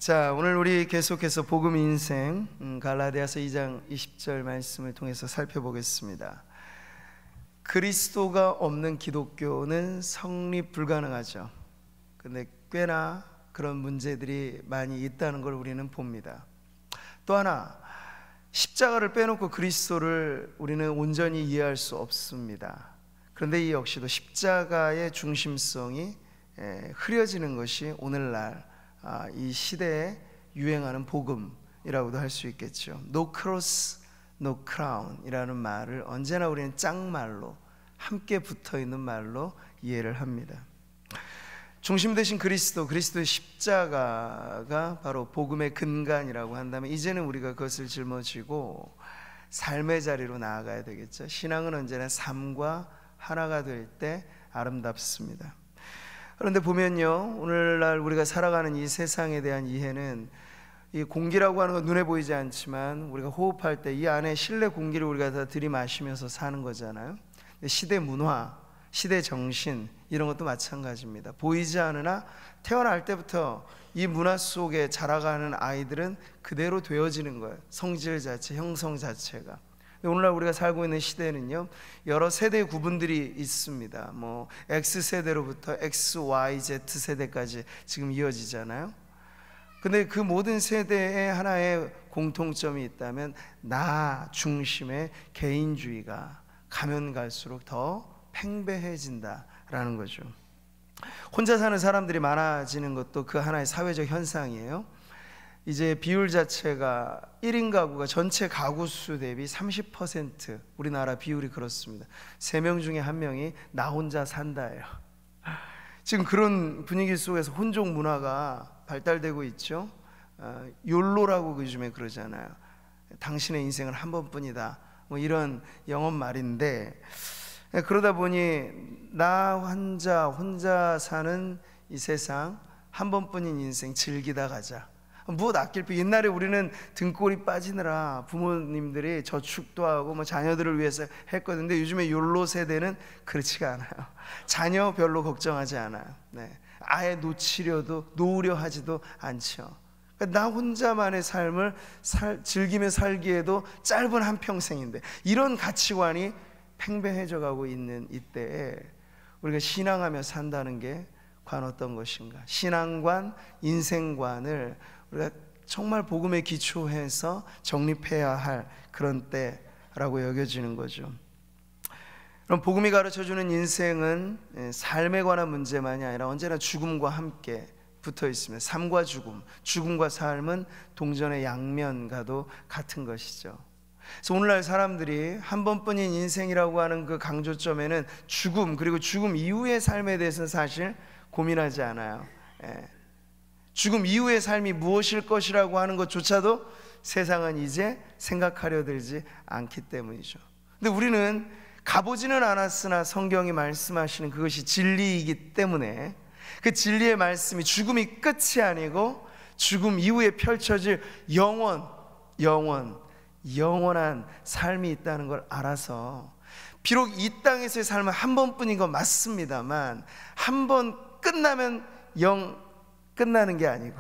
자, 오늘 우리 계속해서 복음 인생 갈라디아서 2장 20절 말씀을 통해서 살펴보겠습니다. 그리스도가 없는 기독교는 성립 불가능하죠. 근데 꽤나 그런 문제들이 많이 있다는 걸 우리는 봅니다. 또 하나, 십자가를 빼놓고 그리스도를 우리는 온전히 이해할 수 없습니다. 그런데 이 역시도 십자가의 중심성이 흐려지는 것이 오늘날 이 시대에 유행하는 복음이라고도 할 수 있겠죠. No cross, no crown 이라는 말을 언제나 우리는 짝말로, 함께 붙어있는 말로 이해를 합니다. 중심 되신 그리스도의 십자가가 바로 복음의 근간이라고 한다면 이제는 우리가 그것을 짊어지고 삶의 자리로 나아가야 되겠죠. 신앙은 언제나 삶과 하나가 될 때 아름답습니다. 그런데 보면요, 오늘날 우리가 살아가는 이 세상에 대한 이해는 이 공기라고 하는 건 눈에 보이지 않지만 우리가 호흡할 때 이 안에 실내 공기를 우리가 다 들이마시면서 사는 거잖아요. 시대 문화, 시대 정신 이런 것도 마찬가지입니다. 보이지 않으나 태어날 때부터 이 문화 속에 자라가는 아이들은 그대로 되어지는 거예요. 성질 자체, 형성 자체가. 오늘날 우리가 살고 있는 시대는요, 여러 세대의 구분들이 있습니다. 뭐 X세대로부터 X, Y, Z 세대까지 지금 이어지잖아요. 근데 그 모든 세대에 하나의 공통점이 있다면 나 중심의 개인주의가 가면 갈수록 더 팽배해진다라는 거죠. 혼자 사는 사람들이 많아지는 것도 그 하나의 사회적 현상이에요. 이제 비율 자체가 1인 가구가 전체 가구 수 대비 30%, 우리나라 비율이 그렇습니다. 3명 중에 1명이 나 혼자 산다예요. 지금 그런 분위기 속에서 혼종 문화가 발달되고 있죠. 욜로라고 요즘에 그러잖아요. 당신의 인생은 한 번뿐이다, 뭐 이런 영어 말인데, 그러다 보니 나 혼자 사는 이 세상, 한 번뿐인 인생 즐기다 가자. 무엇 아낄 피. 옛날에 우리는 등골이 빠지느라 부모님들이 저축도 하고 뭐 자녀들을 위해서 했거든요. 근데 요즘에 욜로 세대는 그렇지가 않아요. 자녀 별로 걱정하지 않아요. 아예 놓으려 하지도 않죠. 그러니까 나 혼자만의 삶을 즐기며 살기에도 짧은 한평생인데, 이런 가치관이 팽배해져 가고 있는 이때에 우리가 신앙하며 산다는 게 과연 어떤 것인가. 신앙관, 인생관을 우리가 정말 복음에 기초해서 정립해야 할 그런 때라고 여겨지는 거죠. 그럼 복음이 가르쳐주는 인생은 삶에 관한 문제만이 아니라 언제나 죽음과 함께 붙어 있습니다. 삶과 죽음, 죽음과 삶은 동전의 양면과도 같은 것이죠. 그래서 오늘날 사람들이 한 번뿐인 인생이라고 하는 그 강조점에는 죽음, 그리고 죽음 이후의 삶에 대해서는 사실 고민하지 않아요. 죽음 이후의 삶이 무엇일 것이라고 하는 것조차도 세상은 이제 생각하려 들지 않기 때문이죠. 근데 우리는 가보지는 않았으나 성경이 말씀하시는 그것이 진리이기 때문에 그 진리의 말씀이 죽음이 끝이 아니고 죽음 이후에 펼쳐질 영원한 삶이 있다는 걸 알아서, 비록 이 땅에서의 삶은 한 번뿐인 건 맞습니다만 한 번 끝나면 끝나는 게 아니고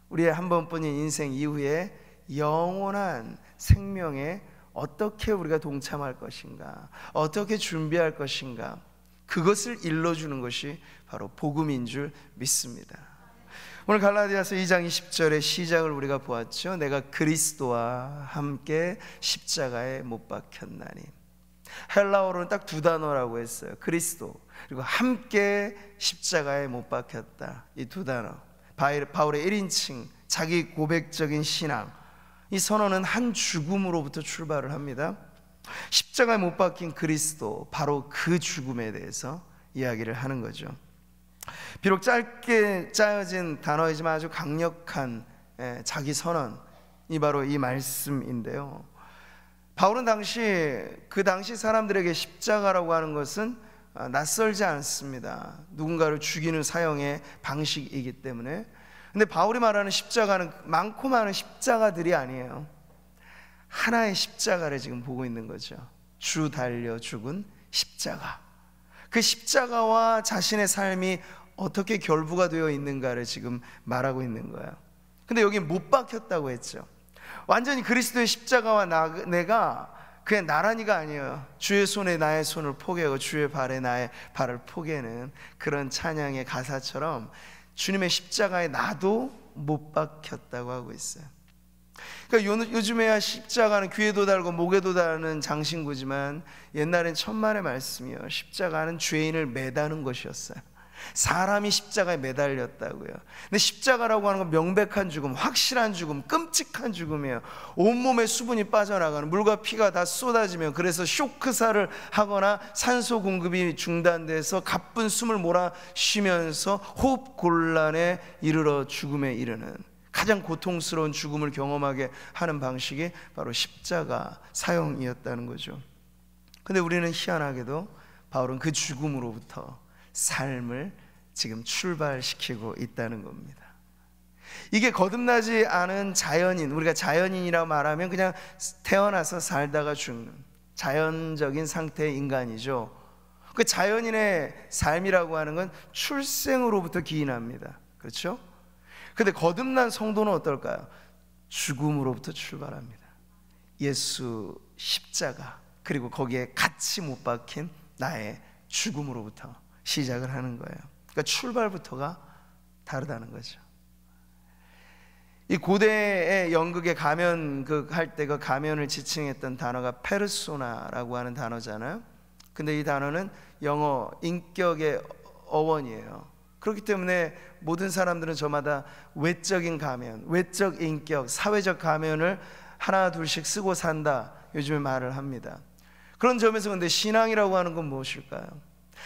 우리의 한 번뿐인 인생 이후에 영원한 생명에 어떻게 우리가 동참할 것인가, 어떻게 준비할 것인가, 그것을 일러주는 것이 바로 복음인 줄 믿습니다. 오늘 갈라디아서 2장 20절의 시작을 우리가 보았죠. 내가 그리스도와 함께 십자가에 못 박혔나니. 헬라어로는 딱 2단어라고 했어요. 그리스도 그리고 함께 십자가에 못 박혔다. 이 2단어, 바울의 1인칭 자기 고백적인 신앙, 이 선언은 한 죽음으로부터 출발을 합니다. 십자가에 못 박힌 그리스도, 바로 그 죽음에 대해서 이야기를 하는 거죠. 비록 짧게 짜여진 단어이지만 아주 강력한 자기 선언이 바로 이 말씀인데요. 바울은 그 당시 사람들에게 십자가라고 하는 것은 낯설지 않습니다. 누군가를 죽이는 사형의 방식이기 때문에. 근데 바울이 말하는 십자가는 많고 많은 십자가들이 아니에요. 하나의 십자가를 지금 보고 있는 거죠. 주 달려 죽은 십자가. 그 십자가와 자신의 삶이 어떻게 결부가 되어 있는가를 지금 말하고 있는 거예요. 근데 여기 못 박혔다고 했죠. 완전히 그리스도의 십자가와 내가 그냥 나란히가 아니에요. 주의 손에 나의 손을 포개고 주의 발에 나의 발을 포개는 그런 찬양의 가사처럼 주님의 십자가에 나도 못 박혔다고 하고 있어요. 그러니까 요즘에야 십자가는 귀에도 달고 목에도 다는 장신구지만 옛날엔 천만의 말씀이요, 십자가는 죄인을 매다는 것이었어요. 사람이 십자가에 매달렸다고요. 근데 십자가라고 하는 건 명백한 죽음, 확실한 죽음, 끔찍한 죽음이에요. 온몸에 수분이 빠져나가는, 물과 피가 다 쏟아지면, 그래서 쇼크사를 하거나 산소 공급이 중단돼서 가쁜 숨을 몰아쉬면서 호흡 곤란에 이르러 죽음에 이르는 가장 고통스러운 죽음을 경험하게 하는 방식이 바로 십자가 사형이었다는 거죠. 근데 우리는 희한하게도 바울은 그 죽음으로부터 삶을 지금 출발시키고 있다는 겁니다. 이게 거듭나지 않은 자연인, 우리가 자연인이라고 말하면 그냥 태어나서 살다가 죽는 자연적인 상태의 인간이죠. 그 자연인의 삶이라고 하는 건 출생으로부터 기인합니다. 그렇죠? 근데 거듭난 성도는 어떨까요? 죽음으로부터 출발합니다. 예수 십자가, 그리고 거기에 같이 못 박힌 나의 죽음으로부터 시작을 하는 거예요. 그러니까 출발부터가 다르다는 거죠. 이 고대의 연극의 가면 할 때 그 가면을 지칭했던 단어가 페르소나라고 하는 단어잖아요. 근데 이 단어는 영어 인격의 어원이에요. 그렇기 때문에 모든 사람들은 저마다 외적인 가면, 외적 인격, 사회적 가면을 하나 둘씩 쓰고 산다, 요즘에 말을 합니다. 그런 점에서 근데 신앙이라고 하는 건 무엇일까요?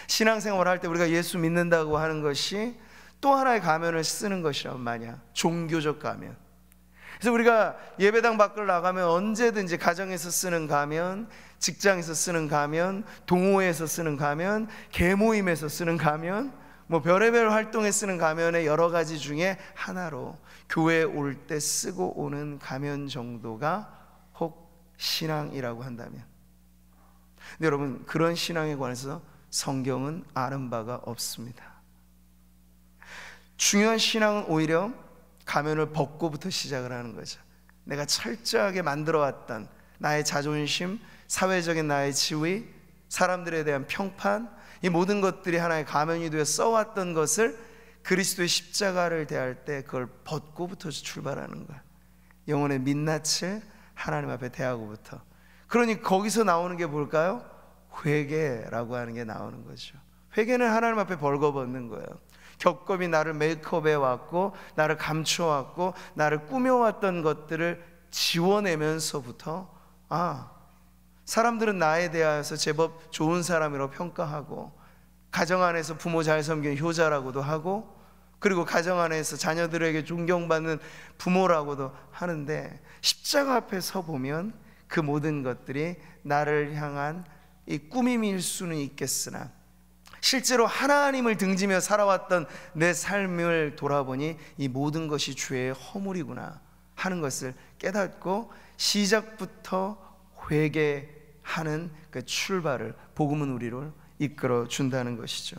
신앙생활을 할 때 우리가 예수 믿는다고 하는 것이 또 하나의 가면을 쓰는 것이란 말이야. 종교적 가면. 그래서 우리가 예배당 밖을 나가면 언제든지 가정에서 쓰는 가면, 직장에서 쓰는 가면, 동호회에서 쓰는 가면, 계모임에서 쓰는 가면, 뭐 별의별 활동에 쓰는 가면의 여러 가지 중에 하나로 교회에 올 때 쓰고 오는 가면 정도가 혹 신앙이라고 한다면, 근데 여러분, 그런 신앙에 관해서 성경은 아는 바가 없습니다. 중요한 신앙은 오히려 가면을 벗고부터 시작을 하는 거죠. 내가 철저하게 만들어왔던 나의 자존심, 사회적인 나의 지위, 사람들에 대한 평판, 이 모든 것들이 하나의 가면이 되어 써왔던 것을 그리스도의 십자가를 대할 때 그걸 벗고부터 출발하는 거야. 영혼의 민낯을 하나님 앞에 대하고부터. 그러니 거기서 나오는 게 뭘까요? 회개라고 하는 게 나오는 거죠. 회개는 하나님 앞에 벌거벗는 거예요. 겹겹이 나를 메이크업해 왔고, 나를 감춰왔고, 나를 꾸며왔던 것들을 지워내면서부터, 사람들은 나에 대하여서 제법 좋은 사람이라고 평가하고, 가정 안에서 부모 잘 섬기는 효자라고도 하고, 그리고 가정 안에서 자녀들에게 존경받는 부모라고도 하는데, 십자가 앞에 서 보면 그 모든 것들이 나를 향한 이 꾸밈일 수는 있겠으나 실제로 하나님을 등지며 살아왔던 내 삶을 돌아보니 이 모든 것이 죄의 허물이구나 하는 것을 깨닫고 시작부터 회개하는 그 출발을 복음은 우리를 이끌어 준다는 것이죠.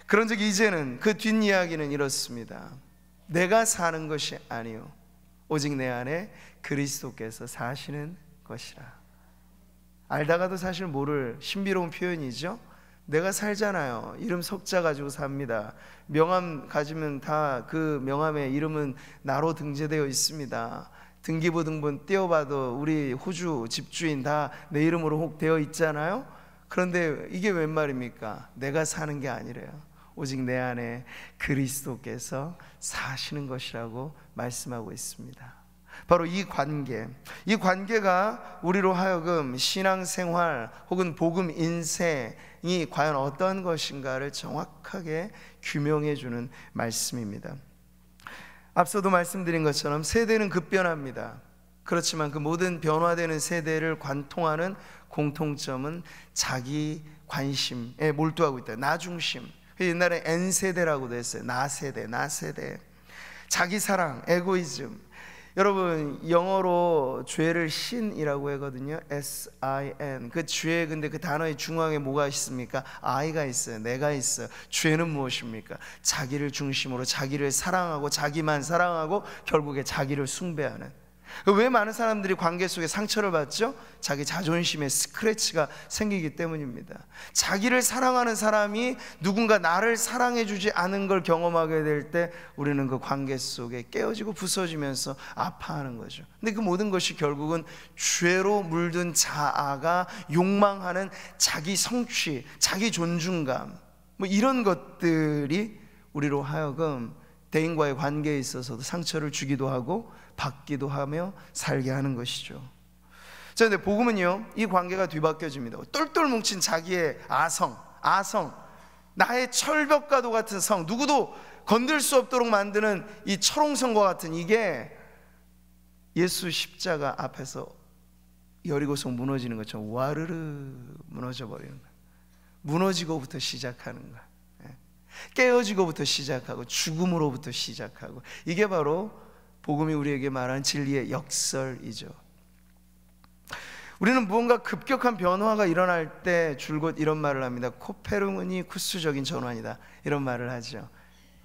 그런즉 이제는 그 뒷이야기는 이렇습니다. 내가 사는 것이 아니요 오직 내 안에 그리스도께서 사시는 것이라. 알다가도 사실 모를 신비로운 표현이죠. 내가 살잖아요. 이름 석자 가지고 삽니다. 명함 가지면 다 그 명함의 이름은 나로 등재되어 있습니다. 등기부 등본 띄워봐도 우리 호주 집주인 다 내 이름으로 혹 되어 있잖아요. 그런데 이게 웬 말입니까? 내가 사는 게 아니래요. 오직 내 안에 그리스도께서 사시는 것이라고 말씀하고 있습니다. 바로 이 관계가 우리로 하여금 신앙생활 혹은 복음 인생이 과연 어떤 것인가를 정확하게 규명해 주는 말씀입니다. 앞서도 말씀드린 것처럼 세대는 급변합니다. 그렇지만 그 모든 변화되는 세대를 관통하는 공통점은 자기 관심에 몰두하고 있다. 나 중심. 옛날에 N세대라고도 했어요. 나 세대. 자기 사랑, 에고이즘. 여러분, 영어로 죄를 신이라고 하거든요. S-I-N. 그 죄, 근데 그 단어의 중앙에 뭐가 있습니까? I가 있어요. 내가 있어요. 죄는 무엇입니까? 자기를 중심으로 자기를 사랑하고 자기만 사랑하고 결국에 자기를 숭배하는. 왜 많은 사람들이 관계 속에 상처를 받죠? 자기 자존심에 스크래치가 생기기 때문입니다. 자기를 사랑하는 사람이 누군가 나를 사랑해 주지 않은 걸 경험하게 될 때 우리는 그 관계 속에 깨어지고 부서지면서 아파하는 거죠. 근데 그 모든 것이 결국은 죄로 물든 자아가 욕망하는 자기 성취, 자기 존중감, 뭐 이런 것들이 우리로 하여금 대인과의 관계에 있어서도 상처를 주기도 하고 받기도 하며 살게 하는 것이죠. 자, 근데 복음은요, 이 관계가 뒤바뀌어집니다. 똘똘 뭉친 자기의 아성, 나의 철벽과도 같은 성, 누구도 건들 수 없도록 만드는 이 철옹성과 같은 이게 예수 십자가 앞에서 여리고성 무너지는 것처럼 와르르 무너져 버리는 거예요. 무너지고부터 시작하는 거예요. 깨어지고부터 시작하고 죽음으로부터 시작하고, 이게 바로 복음이 우리에게 말하는 진리의 역설이죠. 우리는 무언가 급격한 변화가 일어날 때 줄곧 이런 말을 합니다. 코페르니쿠스적인 전환이다, 이런 말을 하죠.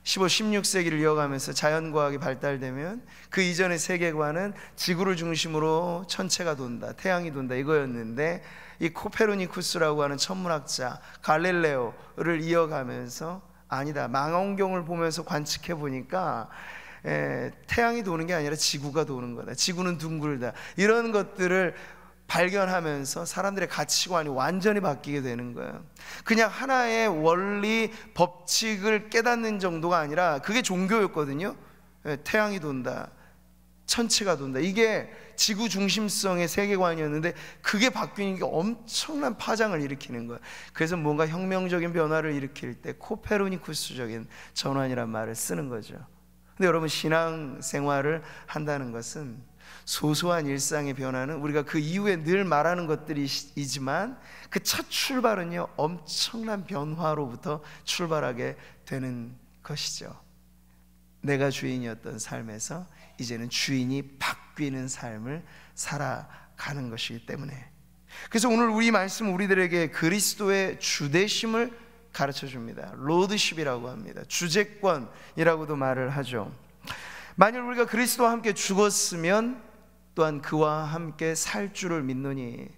15, 16세기를 이어가면서 자연과학이 발달되면 그 이전의 세계관은 지구를 중심으로 천체가 돈다, 태양이 돈다, 이거였는데 이 코페르니쿠스라고 하는 천문학자 갈릴레오를 이어가면서 아니다, 망원경을 보면서 관측해 보니까 태양이 도는 게 아니라 지구가 도는 거다, 지구는 둥글다, 이런 것들을 발견하면서 사람들의 가치관이 완전히 바뀌게 되는 거예요. 그냥 하나의 원리 법칙을 깨닫는 정도가 아니라 그게 종교였거든요. 태양이 돈다, 천체가 돈다, 이게 지구 중심성의 세계관이었는데 그게 바뀌는 게 엄청난 파장을 일으키는 거예요. 그래서 뭔가 혁명적인 변화를 일으킬 때 코페르니쿠스적인 전환이란 말을 쓰는 거죠. 근데 여러분, 신앙생활을 한다는 것은 소소한 일상의 변화는 우리가 그 이후에 늘 말하는 것들이지만 그 첫 출발은요, 엄청난 변화로부터 출발하게 되는 것이죠. 내가 주인이었던 삶에서 이제는 주인이 바뀌는 삶을 살아가는 것이기 때문에. 그래서 오늘 우리 말씀은 우리들에게 그리스도의 주되심을 가르쳐 줍니다. 로드십이라고 합니다. 주재권이라고도 말을 하죠. 만일 우리가 그리스도와 함께 죽었으면 또한 그와 함께 살 줄을 믿노니,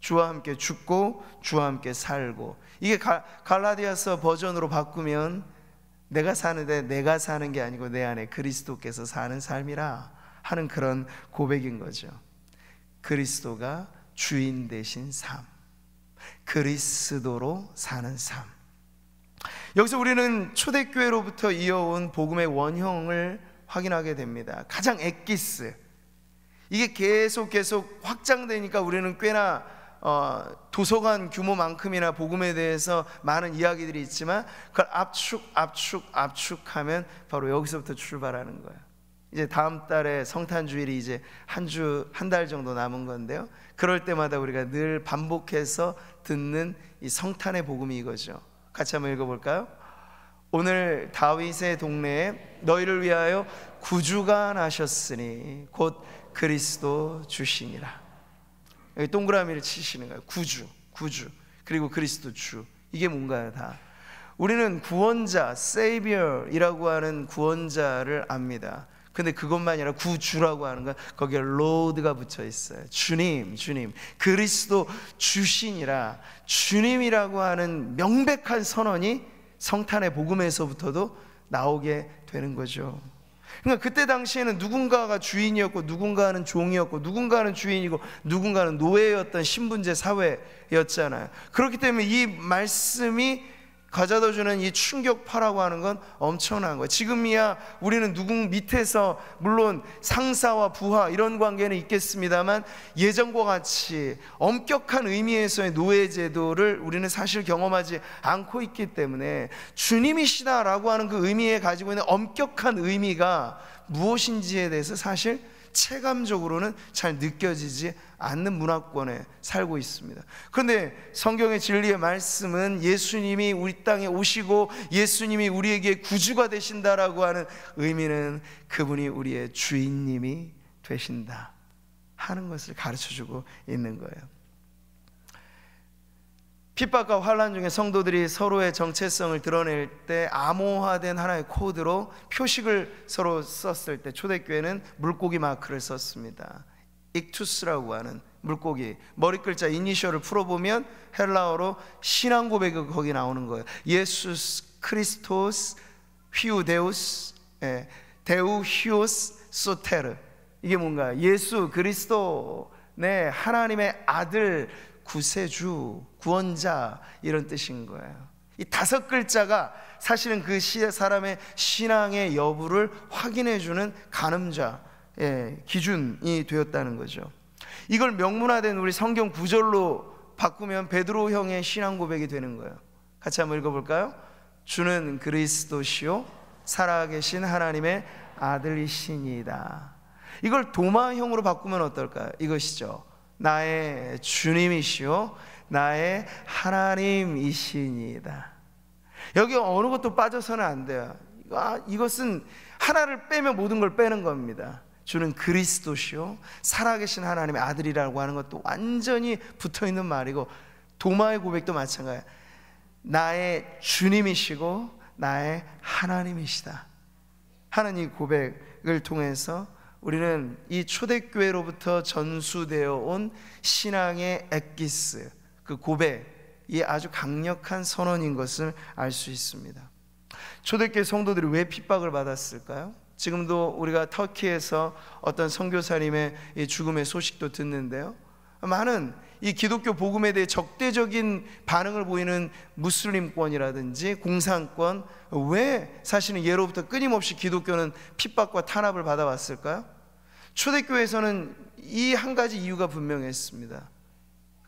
주와 함께 죽고 주와 함께 살고, 이게 갈라디아서 버전으로 바꾸면 내가 사는데 내가 사는 게 아니고 내 안에 그리스도께서 사는 삶이라 하는 그런 고백인 거죠. 그리스도가 주인 되신 삶, 그리스도로 사는 삶. 여기서 우리는 초대교회로부터 이어온 복음의 원형을 확인하게 됩니다. 가장 엑기스, 이게 계속 확장되니까 우리는 꽤나 도서관 규모만큼이나 복음에 대해서 많은 이야기들이 있지만 그걸 압축하면 바로 여기서부터 출발하는 거예요. 이제 다음 달에 성탄주일이 이제 한 달 정도 남은 건데요, 그럴 때마다 우리가 늘 반복해서 듣는 이 성탄의 복음이 이거죠. 같이 한번 읽어볼까요? 오늘 다윗의 동네에 너희를 위하여 구주가 나셨으니 곧 그리스도 주시니라. 여기 동그라미를 치시는 거예요. 구주 그리고 그리스도 주, 이게 뭔가요? 다 우리는 구원자, Savior이라고 하는 구원자를 압니다. 근데 그것만 아니라 구주라고 하는 건 거기에 Lord가 붙여 있어요. 주님, 그리스도 주시니라. 주님이라고 하는 명백한 선언이 성탄의 복음에서부터도 나오게 되는 거죠. 그러니까 그때 당시에는 누군가가 주인이었고 누군가는 종이었고 누군가는 주인이고 누군가는 노예였던 신분제 사회였잖아요. 그렇기 때문에 이 말씀이 가져다 주는 이 충격파라고 하는 건 엄청난 거예요. 지금이야 우리는 누구 밑에서 물론 상사와 부하 이런 관계는 있겠습니다만 예전과 같이 엄격한 의미에서의 노예 제도를 우리는 사실 경험하지 않고 있기 때문에 주님이시다라고 하는 그 의미에 가지고 있는 엄격한 의미가 무엇인지에 대해서 사실 체감적으로는 잘 느껴지지 않는 문화권에 살고 있습니다. 그런데 성경의 진리의 말씀은 예수님이 우리 땅에 오시고 예수님이 우리에게 구주가 되신다라고 하는 의미는 그분이 우리의 주인님이 되신다 하는 것을 가르쳐주고 있는 거예요. 핍박과 환난 중에 성도들이 서로의 정체성을 드러낼 때 암호화된 하나의 코드로 표식을 서로 썼을 때 초대교회는 물고기 마크를 썼습니다. 익투스라고 하는 물고기, 머리 글자 이니셜을 풀어보면 헬라어로 신앙 고백이 거기 나오는 거예요. 예수스 크리스토스 휘우 데우스, 데우 히오스 소테르. 이게 뭔가 예수 그리스도, 네, 하나님의 아들, 구세주, 구원자, 이런 뜻인 거예요. 이 5글자가 사실은 그 사람의 신앙의 여부를 확인해주는 가늠자, 기준이 되었다는 거죠. 이걸 명문화된 우리 성경 구절로 바꾸면 베드로 형의 신앙 고백이 되는 거예요. 같이 한번 읽어볼까요? 주는 그리스도시요 살아계신 하나님의 아들이시니이다. 이걸 도마형으로 바꾸면 어떨까요? 이것이죠. 나의 주님이시요 나의 하나님이시니이다. 여기 어느 것도 빠져서는 안 돼요. 이것은 하나를 빼면 모든 걸 빼는 겁니다. 주는 그리스도시요 살아계신 하나님의 아들이라고 하는 것도 완전히 붙어있는 말이고, 도마의 고백도 마찬가지예요. 나의 주님이시고 나의 하나님이시다 하는 이 고백을 통해서 우리는 이 초대교회로부터 전수되어 온 신앙의 엑기스, 그 고백이 아주 강력한 선언인 것을 알 수 있습니다. 초대교회 성도들이 왜 핍박을 받았을까요? 지금도 우리가 터키에서 어떤 선교사님의 죽음의 소식도 듣는데요, 많은 이 기독교 복음에 대해 적대적인 반응을 보이는 무슬림권이라든지 공산권, 왜 사실은 예로부터 끊임없이 기독교는 핍박과 탄압을 받아왔을까요? 초대교회에서는 이 한 가지 이유가 분명했습니다.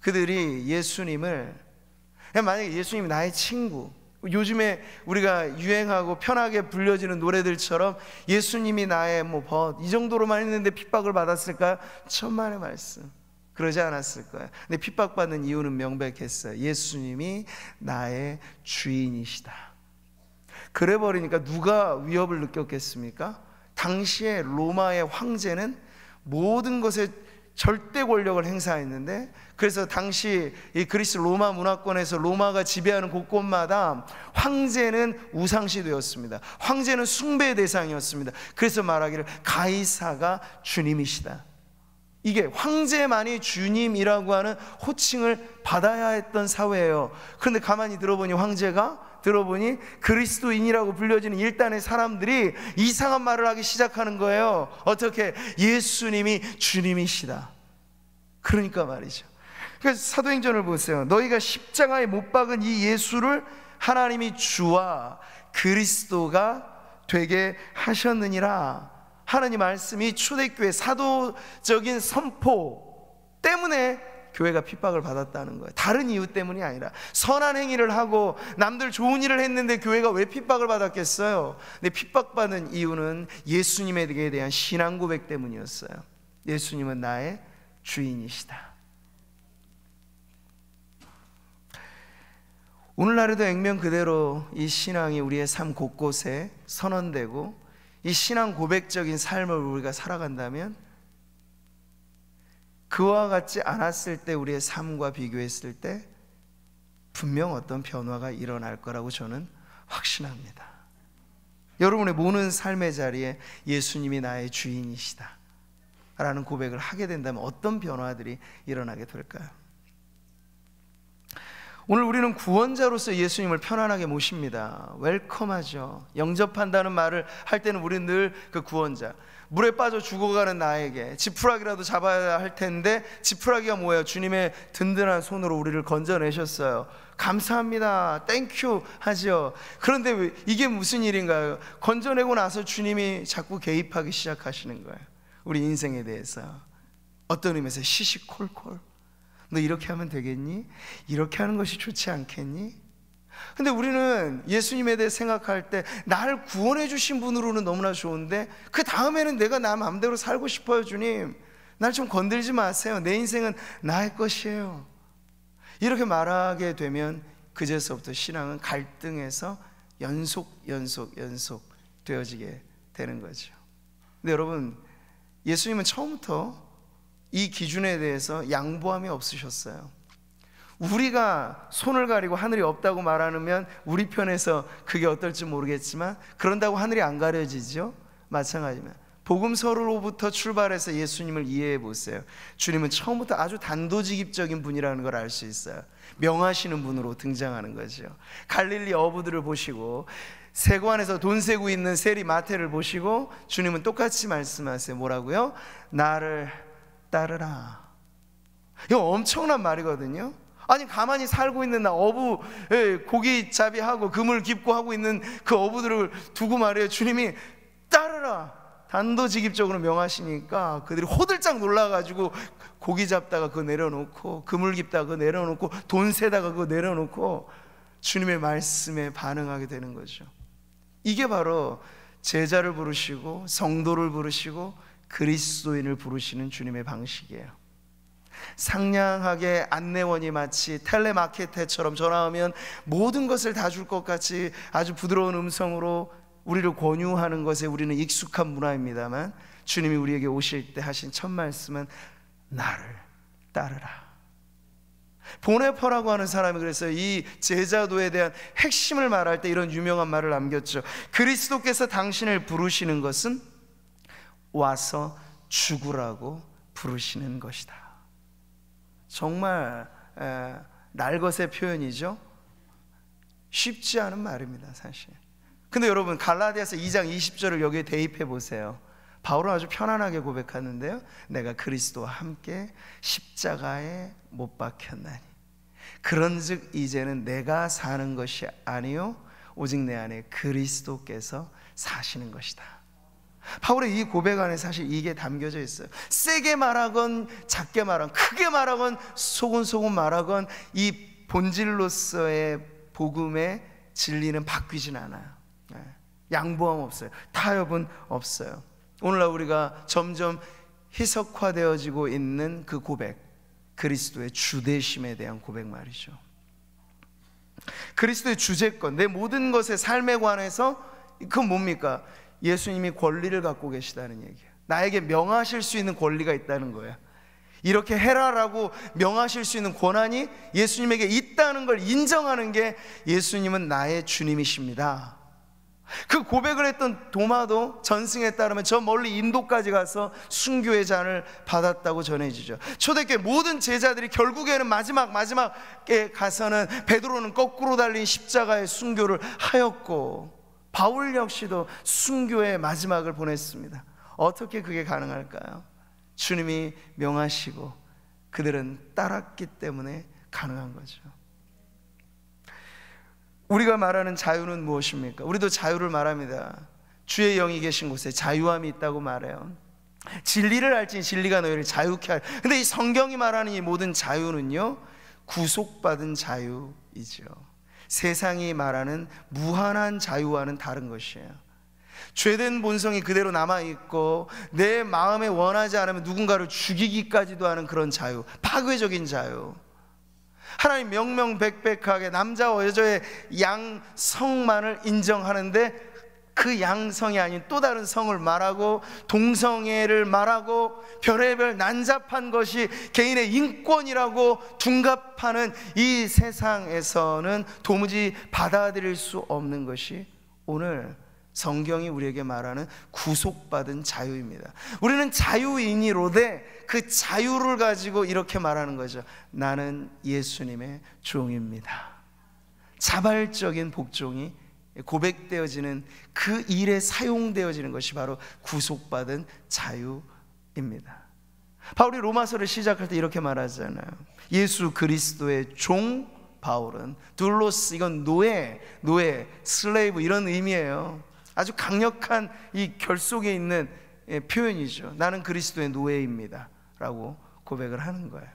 그들이 예수님을, 만약에 예수님이 나의 친구, 요즘에 우리가 유행하고 편하게 불려지는 노래들처럼 예수님이 나의 이 정도로만 했는데 핍박을 받았을까요? 천만의 말씀, 그러지 않았을 거예요. 근데 핍박받는 이유는 명백했어요. 예수님이 나의 주인이시다. 그래 버리니까 누가 위협을 느꼈겠습니까? 당시에 로마의 황제는 모든 것에 절대 권력을 행사했는데, 그래서 당시 이 그리스 로마 문화권에서 로마가 지배하는 곳곳마다 황제는 우상시 되었습니다. 황제는 숭배의 대상이었습니다. 그래서 말하기를 가이사가 주님이시다. 이게 황제만이 주님이라고 하는 호칭을 받아야 했던 사회예요. 그런데 가만히 들어보니 그리스도인이라고 불려지는 일단의 사람들이 이상한 말을 하기 시작하는 거예요. 어떻게? 예수님이 주님이시다. 그러니까 말이죠. 그래서 사도행전을 보세요. 너희가 십자가에 못 박은 이 예수를 하나님이 주와 그리스도가 되게 하셨느니라 하나님 말씀이 초대교회 사도적인 선포 때문에 교회가 핍박을 받았다는 거예요. 다른 이유 때문이 아니라, 선한 행위를 하고 남들 좋은 일을 했는데 교회가 왜 핍박을 받았겠어요? 근데 핍박받는 이유는 예수님에 대한 신앙 고백 때문이었어요. 예수님은 나의 주인이시다. 오늘날에도 액면 그대로 이 신앙이 우리의 삶 곳곳에 선언되고 이 신앙 고백적인 삶을 우리가 살아간다면, 그와 같지 않았을 때 우리의 삶과 비교했을 때 분명 어떤 변화가 일어날 거라고 저는 확신합니다. 여러분의 모든 삶의 자리에 예수님이 나의 주인이시다 라는 고백을 하게 된다면 어떤 변화들이 일어나게 될까요? 오늘 우리는 구원자로서 예수님을 편안하게 모십니다. 웰컴하죠. 영접한다는 말을 할 때는 우리는 늘 그 구원자, 물에 빠져 죽어가는 나에게 지푸라기라도 잡아야 할 텐데, 지푸라기가 뭐예요? 주님의 든든한 손으로 우리를 건져내셨어요. 감사합니다, 땡큐 하죠. 그런데 이게 무슨 일인가요? 건져내고 나서 주님이 자꾸 개입하기 시작하시는 거예요. 우리 인생에 대해서 어떤 의미에서 시시콜콜, 너 이렇게 하면 되겠니? 이렇게 하는 것이 좋지 않겠니? 근데 우리는 예수님에 대해 생각할 때 나를 구원해 주신 분으로는 너무나 좋은데, 그 다음에는 내가 나 마음대로 살고 싶어요. 주님, 날 좀 건들지 마세요. 내 인생은 나의 것이에요. 이렇게 말하게 되면 그제서부터 신앙은 갈등에서 연속 되어지게 되는 거죠. 근데 여러분, 예수님은 처음부터 이 기준에 대해서 양보함이 없으셨어요. 우리가 손을 가리고 하늘이 없다고 말하면 우리 편에서 그게 어떨지 모르겠지만, 그런다고 하늘이 안 가려지죠? 마찬가지입니다. 복음서로부터 출발해서 예수님을 이해해 보세요. 주님은 처음부터 아주 단도직입적인 분이라는 걸 알 수 있어요. 명하시는 분으로 등장하는 거죠. 갈릴리 어부들을 보시고 세관에서 돈 세고 있는 세리 마태를 보시고 주님은 똑같이 말씀하세요. 뭐라고요? 나를 따르라. 이거 엄청난 말이거든요. 아니, 가만히 살고 있는 나 어부, 고기잡이하고 그물 깁고 하고 있는 그 어부들을 두고 말이에요. 주님이 따르라, 단도직입적으로 명하시니까 그들이 호들짝 놀라가지고 고기 잡다가 그거 내려놓고, 그물 깁다가 그거 내려놓고, 돈 세다가 그거 내려놓고 주님의 말씀에 반응하게 되는 거죠. 이게 바로 제자를 부르시고 성도를 부르시고 그리스도인을 부르시는 주님의 방식이에요. 상냥하게 안내원이 마치 텔레마케터처럼 전화 오면 모든 것을 다 줄 것 같이 아주 부드러운 음성으로 우리를 권유하는 것에 우리는 익숙한 문화입니다만, 주님이 우리에게 오실 때 하신 첫 말씀은 나를 따르라. 보네퍼라고 하는 사람이 그래서 이 제자도에 대한 핵심을 말할 때 이런 유명한 말을 남겼죠. 그리스도께서 당신을 부르시는 것은 와서 죽으라고 부르시는 것이다. 정말 날것의 표현이죠. 쉽지 않은 말입니다, 사실. 근데 여러분, 갈라디아서 2장 20절을 여기에 대입해 보세요. 바울은 아주 편안하게 고백하는데요, 내가 그리스도와 함께 십자가에 못 박혔나니 그런즉 이제는 내가 사는 것이 아니요 오직 내 안에 그리스도께서 사시는 것이다. 바울의 이 고백 안에 사실 이게 담겨져 있어요. 세게 말하건 작게 말하건 크게 말하건 소곤소곤 말하건 이 본질로서의 복음의 진리는 바뀌진 않아요. 양보함 없어요. 타협은 없어요. 오늘날 우리가 점점 희석화되어지고 있는 그 고백, 그리스도의 주되심에 대한 고백 말이죠. 그리스도의 주제권, 내 모든 것의 삶에 관해서 그건 뭡니까? 예수님이 권리를 갖고 계시다는 얘기예요. 나에게 명하실 수 있는 권리가 있다는 거예요. 이렇게 해라라고 명하실 수 있는 권한이 예수님에게 있다는 걸 인정하는 게 예수님은 나의 주님이십니다. 그 고백을 했던 도마도 전승에 따르면 저 멀리 인도까지 가서 순교의 잔을 받았다고 전해지죠. 초대교회 모든 제자들이 결국에는 마지막에 가서는 베드로는 거꾸로 달린 십자가의 순교를 하였고, 바울 역시도 순교의 마지막을 보냈습니다. 어떻게 그게 가능할까요? 주님이 명하시고 그들은 따랐기 때문에 가능한 거죠. 우리가 말하는 자유는 무엇입니까? 우리도 자유를 말합니다. 주의 영이 계신 곳에 자유함이 있다고 말해요. 진리를 알지 진리가 너희를 자유케 할. 근데 이 성경이 말하는 이 모든 자유는요, 구속받은 자유이죠. 세상이 말하는 무한한 자유와는 다른 것이에요. 죄된 본성이 그대로 남아있고 내 마음에 원하지 않으면 누군가를 죽이기까지도 하는 그런 자유, 파괴적인 자유. 하나님 명명백백하게 남자와 여자의 양성만을 인정하는데 그 양성이 아닌 또 다른 성을 말하고 동성애를 말하고 별의별 난잡한 것이 개인의 인권이라고 둔갑하는 이 세상에서는 도무지 받아들일 수 없는 것이 오늘 성경이 우리에게 말하는 구속받은 자유입니다. 우리는 자유인이로되 그 자유를 가지고 이렇게 말하는 거죠. 나는 예수님의 종입니다. 자발적인 복종이 고백되어지는 그 일에 사용되어지는 것이 바로 구속받은 자유입니다. 바울이 로마서를 시작할 때 이렇게 말하잖아요. 예수 그리스도의 종 바울은 둘로스, 이건 노예, 슬레이브 이런 의미예요. 아주 강력한 이 결속에 있는 표현이죠. 나는 그리스도의 노예입니다 라고 고백을 하는 거예요.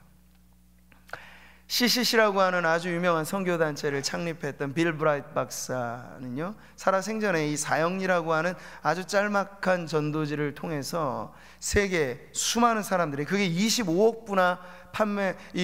CCC라고 하는 아주 유명한 선교단체를 창립했던 빌 브라이트 박사는요, 살아생전에 이 사형리라고 하는 아주 짤막한 전도지를 통해서 세계 수많은 사람들이, 그게 25억 부나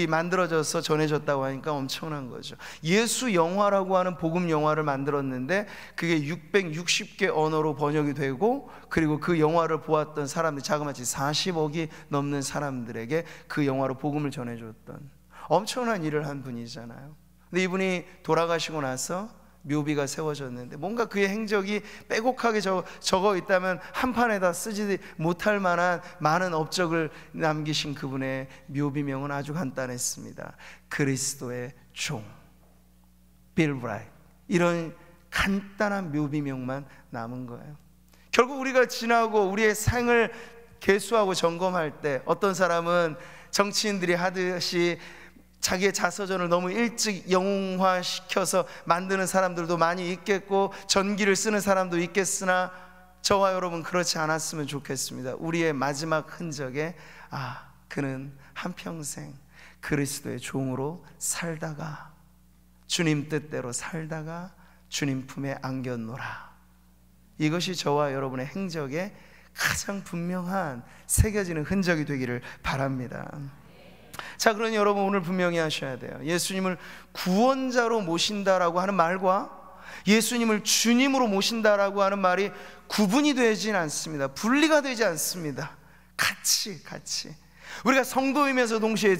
만들어져서 전해졌다고 하니까 엄청난 거죠. 예수 영화라고 하는 복음 영화를 만들었는데 그게 660개 언어로 번역이 되고, 그리고 그 영화를 보았던 사람들, 자그마치 40억이 넘는 사람들에게 그 영화로 복음을 전해줬던 엄청난 일을 한 분이잖아요. 근데 이분이 돌아가시고 나서 묘비가 세워졌는데, 뭔가 그의 행적이 빼곡하게 적어 있다면 한판에다 쓰지 못할 만한 많은 업적을 남기신 그분의 묘비명은 아주 간단했습니다. 그리스도의 종, 빌 브라이트. 이런 간단한 묘비명만 남은 거예요. 결국 우리가 지나고 우리의 생을 계수하고 점검할 때, 어떤 사람은 정치인들이 하듯이 자기의 자서전을 너무 일찍 영웅화시켜서 만드는 사람들도 많이 있겠고, 전기를 쓰는 사람도 있겠으나 저와 여러분 그렇지 않았으면 좋겠습니다. 우리의 마지막 흔적에 그는 한평생 그리스도의 종으로 살다가, 주님 뜻대로 살다가 주님 품에 안겼노라. 이것이 저와 여러분의 행적에 가장 분명한 새겨지는 흔적이 되기를 바랍니다. 자, 그러니 여러분 오늘 분명히 하셔야 돼요. 예수님을 구원자로 모신다라고 하는 말과 예수님을 주님으로 모신다라고 하는 말이 구분이 되진 않습니다. 분리가 되지 않습니다. 같이 우리가 성도이면서 동시에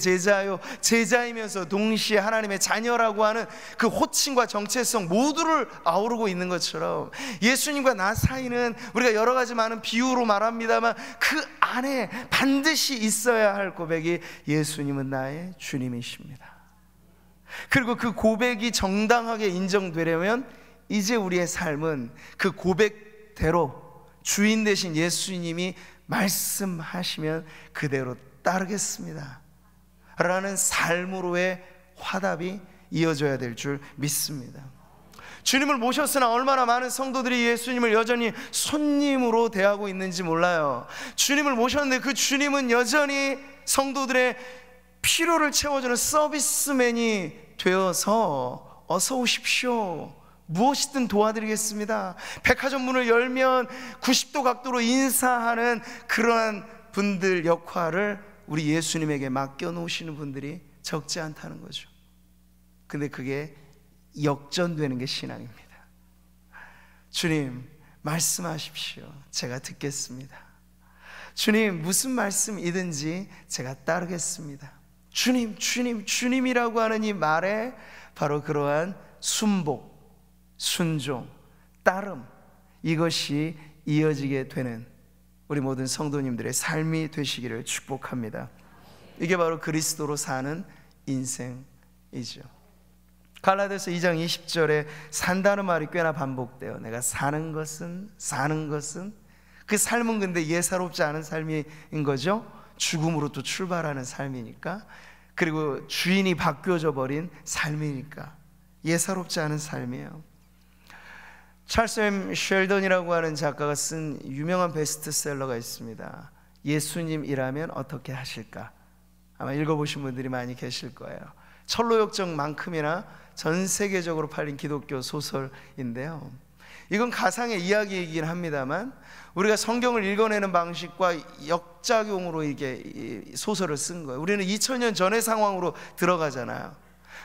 제자이면서 동시에 하나님의 자녀라고 하는 그 호칭과 정체성 모두를 아우르고 있는 것처럼, 예수님과 나 사이는 우리가 여러 가지 많은 비유로 말합니다만 그 안에 반드시 있어야 할 고백이 예수님은 나의 주님이십니다. 그리고 그 고백이 정당하게 인정되려면 이제 우리의 삶은 그 고백대로 주인 되신 예수님이 말씀하시면 그대로 따르겠습니다 라는 삶으로의 화답이 이어져야 될 줄 믿습니다. 주님을 모셨으나 얼마나 많은 성도들이 예수님을 여전히 손님으로 대하고 있는지 몰라요. 주님을 모셨는데 그 주님은 여전히 성도들의 필요를 채워주는 서비스맨이 되어서 어서 오십시오, 무엇이든 도와드리겠습니다, 백화점 문을 열면 90도 각도로 인사하는 그러한 분들 역할을 우리 예수님에게 맡겨놓으시는 분들이 적지 않다는 거죠. 근데 그게 역전되는 게 신앙입니다. 주님 말씀하십시오, 제가 듣겠습니다. 주님 무슨 말씀이든지 제가 따르겠습니다. 주님이라고 하는 이 말에 바로 그러한 순복, 순종, 따름, 이것이 이어지게 되는 우리 모든 성도님들의 삶이 되시기를 축복합니다. 이게 바로 그리스도로 사는 인생이죠. 갈라디아서 2장 20절에 산다는 말이 꽤나 반복돼요. 내가 사는 것은 그 삶은 근데 예사롭지 않은 삶인 거죠. 죽음으로 또 출발하는 삶이니까, 그리고 주인이 바뀌어져 버린 삶이니까 예사롭지 않은 삶이에요. 찰스 M. 쉘던이라고 하는 작가가 쓴 유명한 베스트셀러가 있습니다. 예수님이라면 어떻게 하실까? 아마 읽어보신 분들이 많이 계실 거예요. 철로역정만큼이나 전 세계적으로 팔린 기독교 소설인데요, 이건 가상의 이야기이긴 합니다만 우리가 성경을 읽어내는 방식과 역작용으로 이게 소설을 쓴 거예요. 우리는 2000년 전의 상황으로 들어가잖아요.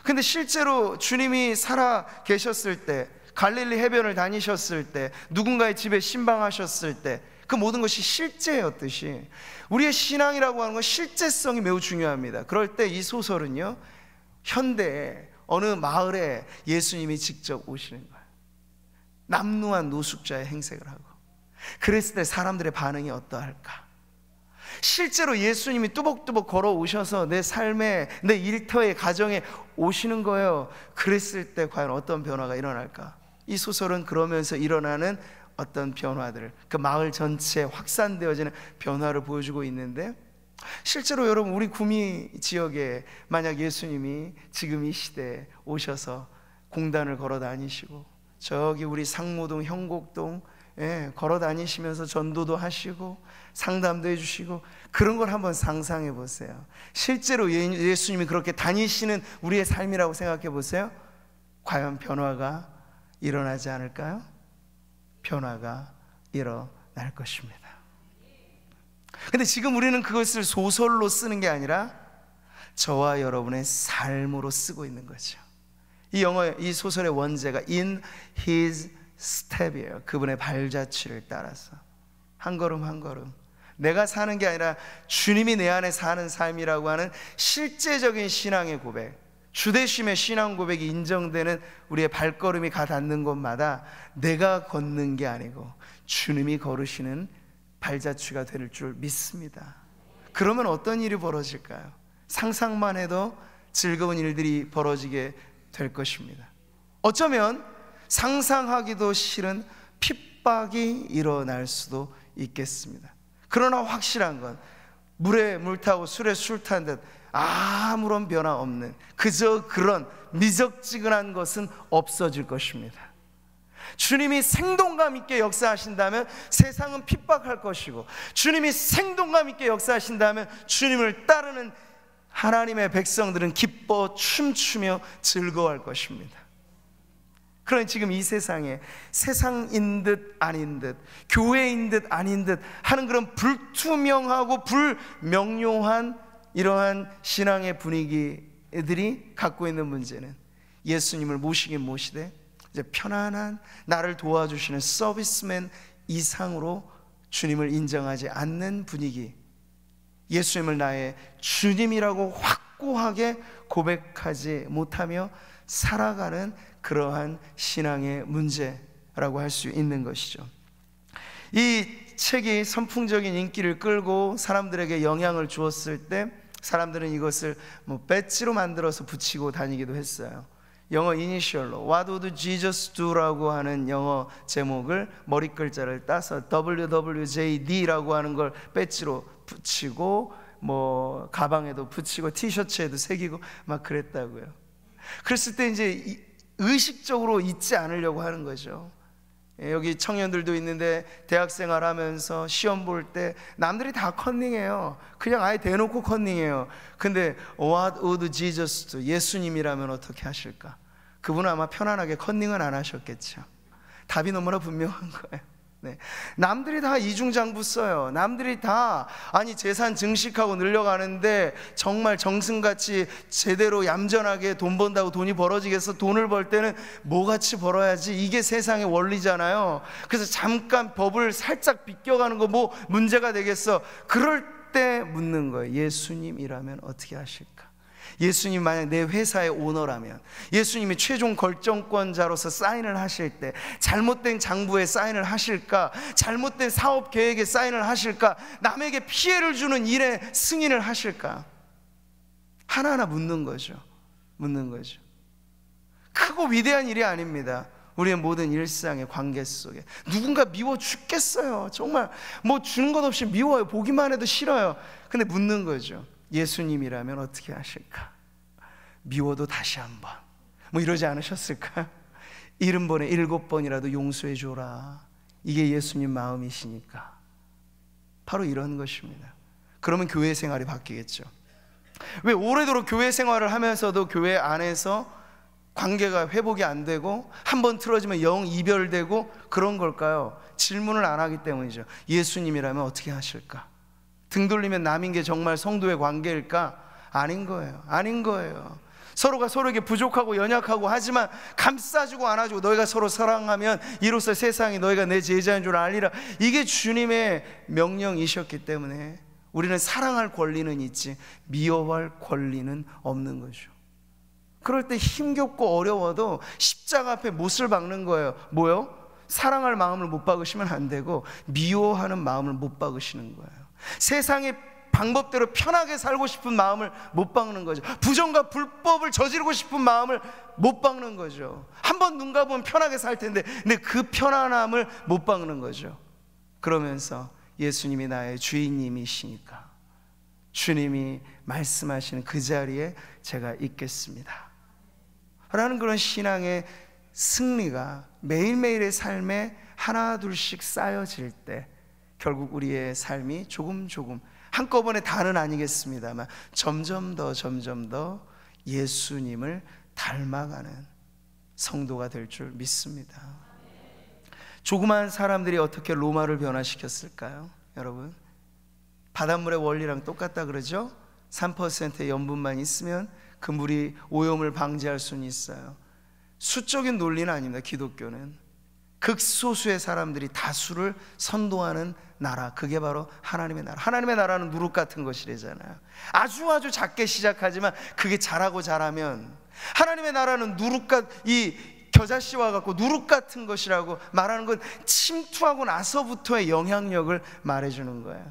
근데 실제로 주님이 살아 계셨을 때, 갈릴리 해변을 다니셨을 때, 누군가의 집에 신방하셨을 때, 그 모든 것이 실제였듯이 우리의 신앙이라고 하는 건 실제성이 매우 중요합니다. 그럴 때 이 소설은요, 현대에 어느 마을에 예수님이 직접 오시는 거예요. 남루한 노숙자의 행색을 하고. 그랬을 때 사람들의 반응이 어떠할까? 실제로 예수님이 뚜벅뚜벅 걸어오셔서 내 삶에, 내 일터의 가정에 오시는 거예요. 그랬을 때 과연 어떤 변화가 일어날까? 이 소설은 그러면서 일어나는 어떤 변화들, 그 마을 전체에 확산되어지는 변화를 보여주고 있는데, 실제로 여러분 우리 구미 지역에 만약 예수님이 지금 이 시대에 오셔서 공단을 걸어 다니시고 저기 우리 상무동, 형곡동 걸어 다니시면서 전도도 하시고 상담도 해주시고 그런 걸 한번 상상해 보세요. 실제로 예수님이 그렇게 다니시는 우리의 삶이라고 생각해 보세요. 과연 변화가 일어나지 않을까요? 변화가 일어날 것입니다. 근데 지금 우리는 그것을 소설로 쓰는 게 아니라 저와 여러분의 삶으로 쓰고 있는 거죠. 이 소설의 원제가 In His Step이에요. 그분의 발자취를 따라서 한 걸음 한 걸음, 내가 사는 게 아니라 주님이 내 안에 사는 삶이라고 하는 실제적인 신앙의 고백, 주대심의 신앙 고백이 인정되는 우리의 발걸음이 가 닿는 곳마다 내가 걷는 게 아니고 주님이 걸으시는 발자취가 될 줄 믿습니다. 그러면 어떤 일이 벌어질까요? 상상만 해도 즐거운 일들이 벌어지게 될 것입니다. 어쩌면 상상하기도 싫은 핍박이 일어날 수도 있겠습니다. 그러나 확실한 건 물에 물 타고 술에 술 탄 듯 아무런 변화 없는 그저 그런 미적지근한 것은 없어질 것입니다. 주님이 생동감 있게 역사하신다면 세상은 핍박할 것이고, 주님이 생동감 있게 역사하신다면 주님을 따르는 하나님의 백성들은 기뻐 춤추며 즐거워할 것입니다. 그러니 지금 이 세상에 세상인 듯 아닌 듯, 교회인 듯 아닌 듯 하는 그런 불투명하고 불명료한 이러한 신앙의 분위기들이 갖고 있는 문제는 예수님을 모시긴 모시되 이제 편안한 나를 도와주시는 서비스맨 이상으로 주님을 인정하지 않는 분위기, 예수님을 나의 주님이라고 확고하게 고백하지 못하며 살아가는 그러한 신앙의 문제라고 할 수 있는 것이죠. 이 책이 선풍적인 인기를 끌고 사람들에게 영향을 주었을 때 사람들은 이것을 배지로 만들어서 붙이고 다니기도 했어요. 영어 이니셜로 What would Jesus do라고 하는 영어 제목을 머리 글자를 따서 WWJD라고 하는 걸 배지로 붙이고 가방에도 붙이고 티셔츠에도 새기고 막 그랬다고요. 그랬을 때 이제 의식적으로 잊지 않으려고 하는 거죠. 여기 청년들도 있는데 대학생활 하면서 시험 볼 때 남들이 다 컨닝해요. 그냥 아예 대놓고 컨닝해요. 근데 What would Jesus do? 예수님이라면 어떻게 하실까? 그분은 아마 편안하게 컨닝은 안 하셨겠죠. 답이 너무나 분명한 거예요. 네. 남들이 다 이중장부 써요. 남들이 다 재산 증식하고 늘려가는데 정말 정승같이 제대로 얌전하게 돈 번다고 돈이 벌어지겠어? 돈을 벌 때는 뭐같이 벌어야지, 이게 세상의 원리잖아요. 그래서 잠깐 법을 살짝 비껴가는 거 뭐 문제가 되겠어? 그럴 때 묻는 거예요. 예수님이라면 어떻게 하실까? 예수님 만약 내 회사의 오너라면, 예수님이 최종 결정권자로서 사인을 하실 때 잘못된 장부에 사인을 하실까? 잘못된 사업 계획에 사인을 하실까? 남에게 피해를 주는 일에 승인을 하실까? 하나하나 묻는 거죠. 크고 위대한 일이 아닙니다. 우리의 모든 일상의 관계 속에 누군가 미워 죽겠어요. 정말 주는 것 없이 미워요. 보기만 해도 싫어요. 근데 묻는 거죠. 예수님이라면 어떻게 하실까? 미워도 다시 한번 이러지 않으셨을까? 70번에 7번이라도 용서해 줘라. 이게 예수님 마음이시니까. 바로 이런 것입니다. 그러면 교회 생활이 바뀌겠죠. 왜 오래도록 교회 생활을 하면서도 교회 안에서 관계가 회복이 안 되고 한번 틀어지면 영 이별되고 그런 걸까요? 질문을 안 하기 때문이죠. 예수님이라면 어떻게 하실까? 등 돌리면 남인 게 정말 성도의 관계일까? 아닌 거예요. 서로가 서로에게 부족하고 연약하고 하지만 감싸주고 안아주고 너희가 서로 사랑하면 이로써 세상이 너희가 내 제자인 줄 알리라. 이게 주님의 명령이셨기 때문에 우리는 사랑할 권리는 있지 미워할 권리는 없는 거죠. 그럴 때 힘겹고 어려워도 십자가 앞에 못을 박는 거예요. 뭐요? 사랑할 마음을 못 박으시면 안 되고 미워하는 마음을 못 박으시는 거예요. 세상의 방법대로 편하게 살고 싶은 마음을 못 박는 거죠. 부정과 불법을 저지르고 싶은 마음을 못 박는 거죠. 한번 눈 감으면 편하게 살 텐데 근데 그 편안함을 못 박는 거죠. 그러면서 예수님이 나의 주인님이시니까 주님이 말씀하시는 그 자리에 제가 있겠습니다 라는 그런 신앙의 승리가 매일매일의 삶에 하나 둘씩 쌓여질 때 결국 우리의 삶이 조금 한꺼번에 다는 아니겠습니다만 점점 더 예수님을 닮아가는 성도가 될 줄 믿습니다. 조그마한 사람들이 어떻게 로마를 변화시켰을까요? 여러분, 바닷물의 원리랑 똑같다 그러죠? 3%의 염분만 있으면 그 물이 오염을 방지할 수는 있어요. 수적인 논리는 아닙니다. 기독교는 극소수의 사람들이 다수를 선도하는 나라, 그게 바로 하나님의 나라. 하나님의 나라는 누룩 같은 것이래잖아요. 아주 작게 시작하지만 그게 잘하면 하나님의 나라는 이 겨자씨와 같고 누룩 같은 것이라고 말하는 건 침투하고 나서부터의 영향력을 말해주는 거예요.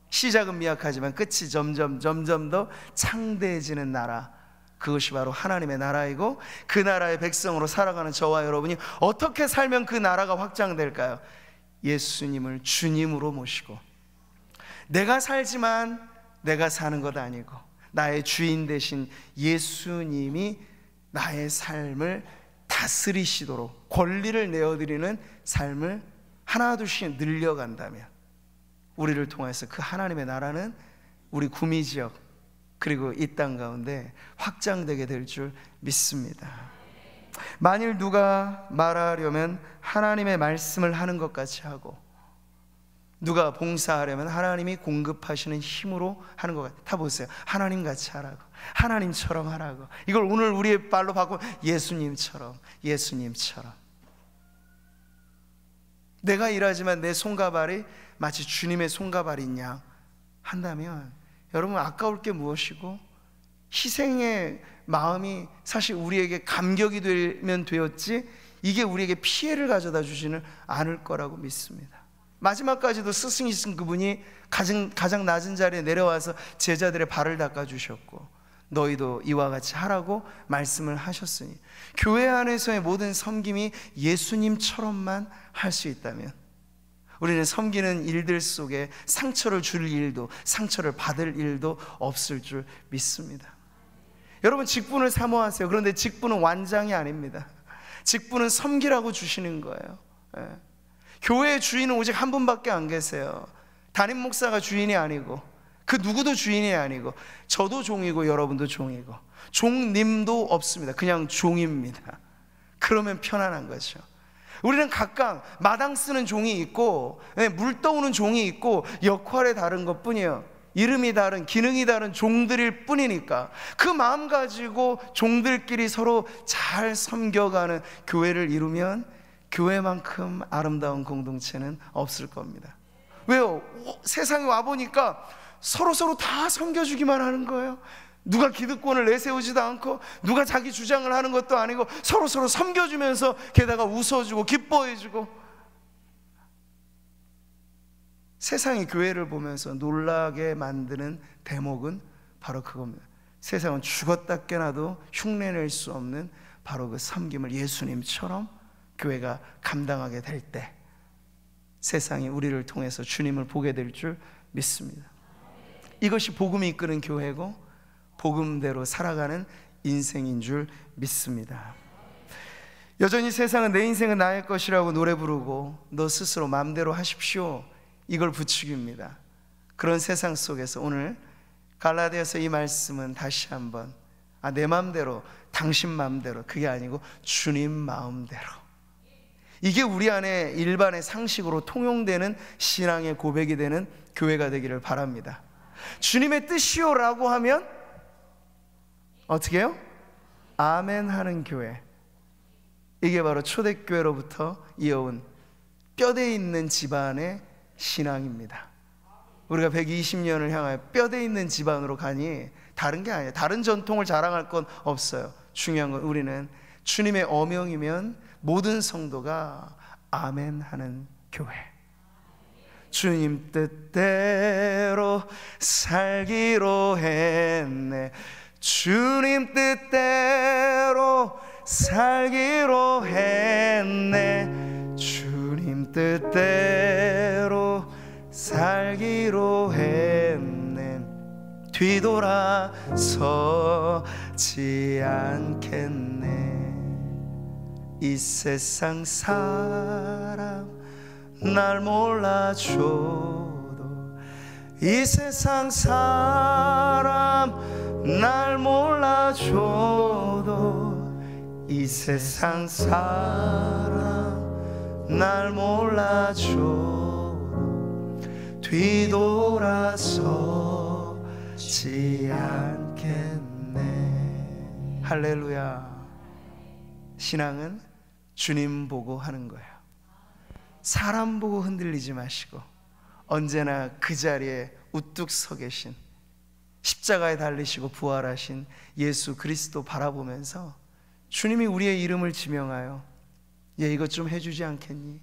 시작은 미약하지만 끝이 점점 더 창대해지는 나라, 그것이 바로 하나님의 나라이고, 그 나라의 백성으로 살아가는 저와 여러분이 어떻게 살면 그 나라가 확장될까요? 예수님을 주님으로 모시고, 내가 살지만 내가 사는 것 아니고 나의 주인 되신 예수님이 나의 삶을 다스리시도록 권리를 내어드리는 삶을 하나둘씩 늘려간다면 우리를 통해서 그 하나님의 나라는 우리 구미지역 그리고 이 땅 가운데 확장되게 될 줄 믿습니다. 만일 누가 말하려면 하나님의 말씀을 하는 것 같이 하고, 누가 봉사하려면 하나님이 공급하시는 힘으로 하는 것 같아요. 다 보세요. 하나님 같이 하라고, 하나님처럼 하라고. 이걸 오늘 우리의 말로 바꾸면 예수님처럼. 내가 일하지만 내 손가발이 마치 주님의 손가발인 양 한다면 여러분, 아까울 게 무엇이고 희생의 마음이 사실 우리에게 감격이 되면 되었지, 이게 우리에게 피해를 가져다 주지는 않을 거라고 믿습니다. 마지막까지도 스승이신 그분이 가장 낮은 자리에 내려와서 제자들의 발을 닦아주셨고, 너희도 이와 같이 하라고 말씀을 하셨으니, 교회 안에서의 모든 섬김이 예수님처럼만 할 수 있다면 우리는 섬기는 일들 속에 상처를 줄 일도 상처를 받을 일도 없을 줄 믿습니다. 여러분, 직분을 사모하세요. 그런데 직분은 완장이 아닙니다. 직분은 섬기라고 주시는 거예요. 교회의 주인은 오직 한 분밖에 안 계세요. 담임 목사가 주인이 아니고 그 누구도 주인이 아니고, 저도 종이고 여러분도 종이고, 종님도 없습니다. 그냥 종입니다. 그러면 편안한 거죠. 우리는 각각 마당 쓰는 종이 있고 물 떠오는 종이 있고 역할이 다른 것 뿐이에요. 이름이 다른, 기능이 다른 종들일 뿐이니까 그 마음 가지고 종들끼리 서로 잘 섬겨가는 교회를 이루면 교회만큼 아름다운 공동체는 없을 겁니다. 왜요? 세상에 와보니까 서로 다 섬겨주기만 하는 거예요. 누가 기득권을 내세우지도 않고 누가 자기 주장을 하는 것도 아니고 서로 섬겨주면서 게다가 웃어주고 기뻐해주고. 세상이 교회를 보면서 놀라게 만드는 대목은 바로 그겁니다. 세상은 죽었다 깨나도 흉내낼 수 없는 바로 그 섬김을 예수님처럼 교회가 감당하게 될 때 세상이 우리를 통해서 주님을 보게 될 줄 믿습니다. 이것이 복음이 이끄는 교회고 복음대로 살아가는 인생인 줄 믿습니다. 여전히 세상은 내 인생은 나의 것이라고 노래 부르고 너 스스로 마음대로 하십시오, 이걸 부추깁니다. 그런 세상 속에서 오늘 갈라디아서 이 말씀은 다시 한번 내 마음대로, 당신 마음대로, 그게 아니고 주님 마음대로, 이게 우리 안에 일반의 상식으로 통용되는 신앙의 고백이 되는 교회가 되기를 바랍니다. 주님의 뜻이요라고 하면 어떻게 해요? 아멘 하는 교회. 이게 바로 초대교회로부터 이어온 뼈대 있는 집안의 신앙입니다. 우리가 120년을 향하여 뼈대 있는 집안으로 가니 다른 게 아니에요. 다른 전통을 자랑할 건 없어요. 중요한 건 우리는 주님의 어명이면 모든 성도가 아멘 하는 교회. 주님 뜻대로 살기로 했네, 주님 뜻대로 살기로 했네, 주님 뜻대로 살기로 했네, 뒤돌아서지 않겠네. 이 세상 사람 날 몰라줘도 이 세상 사람 날 몰라줘도 이 세상 사람 날 몰라줘도 뒤돌아서지 않겠네. 할렐루야. 신앙은 주님 보고 하는 거예요. 사람 보고 흔들리지 마시고 언제나 그 자리에 우뚝 서 계신, 십자가에 달리시고 부활하신 예수 그리스도 바라보면서 주님이 우리의 이름을 지명하여 얘 이것 좀 해주지 않겠니?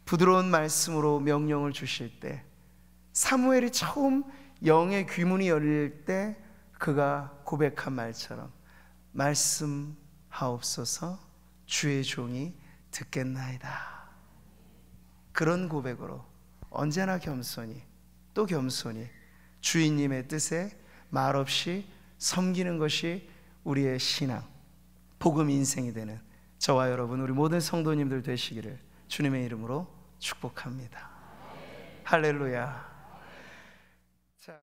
부드러운 말씀으로 명령을 주실 때, 사무엘이 처음 영의 귀문이 열릴 때 그가 고백한 말처럼 말씀하옵소서 주의 종이 듣겠나이다. 그런 고백으로 언제나 겸손히 또 겸손히 주인님의 뜻에 말없이 섬기는 것이 우리의 신앙, 복음 인생이 되는 저와 여러분, 우리 모든 성도님들 되시기를 주님의 이름으로 축복합니다. 할렐루야.